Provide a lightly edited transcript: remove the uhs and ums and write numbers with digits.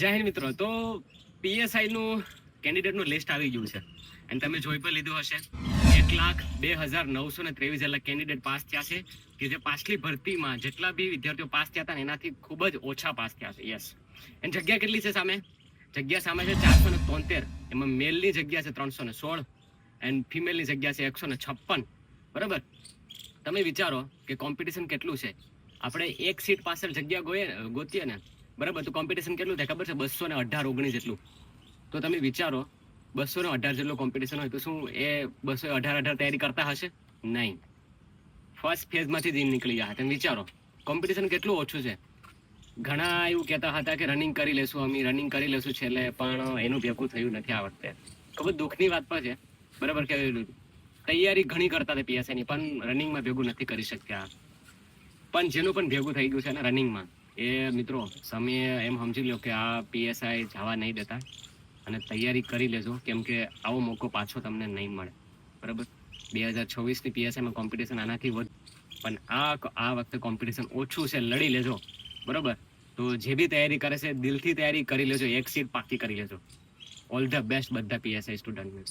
જય હિન્દ મિત્રો. તો પીએસઆઈ નું કેન્ડિડેટનું લિસ્ટ આવી ગયું છે અને તમે જોઈ પણ લીધું હશે. 1,02,923 જેટલા કેન્ડિડેટ પાસ થયા છે કે જે પાછલી ભરતીમાં જેટલા બી વિદ્યાર્થીઓ પાસ થયા હતા એનાથી ખૂબ જ ઓછા પાસ થયા છે. યસ. અને જગ્યા કેટલી છે સામે? જગ્યા સામે છે 473. એમાં મેલની જગ્યા છે 316 એન્ડ ફિમેલની જગ્યા છે 156. બરાબર. તમે વિચારો કે કોમ્પિટિશન કેટલું છે. આપણે એક સીટ પાછળ જગ્યા ગોતીએ ને, બરાબર, તો કોમ્પિટિશન કેટલું થાય ખબર છે? 218-19 જેટલું. તો તમે વિચારો 218 જેટલું કોમ્પિટિશન હોય તો શું એ 218 તૈયારી કરતા હશે? નહીં. ફર્સ્ટ ફેઝમાંથી જ નીકળી ગયા. તમે વિચારો કોમ્પિટિશન કેટલું ઓછું છે. ઘણા એવું કહેતા હતા કે રનિંગ કરી લેશું, અમે રનિંગ કરી લેશું છેલ્લે, પણ એનું ભેગું થયું નથી આ વખતે. ખૂબ દુઃખની વાત પણ છે. બરાબર કે તૈયારી ઘણી કરતા હતા પીએસઆઈની, પણ રનિંગમાં ભેગું નથી કરી શક્યા. પણ જેનું પણ ભેગું થઈ ગયું છે ને રનિંગમાં, એ મિત્રો સમય એમ સમજી લો કે આ પીએસઆઈ જવા નહીં દેતા અને તૈયારી કરી લેજો, કેમ કે આવો મોકો પાછો તમને નહીં મળે. બરાબર. 2026ની પીએસઆઈમાં કોમ્પિટિશન આનાથી વધુ, પણ આ વખતે કોમ્પિટિશન ઓછું છે. લડી લેજો. બરાબર. તો જે બી તૈયારી કરે છે દિલથી તૈયારી કરી લેજો, એક સીટ પાકી કરી લેજો. ઓલ ધ બેસ્ટ બધા પીએસઆઈ સ્ટુડન્ટ.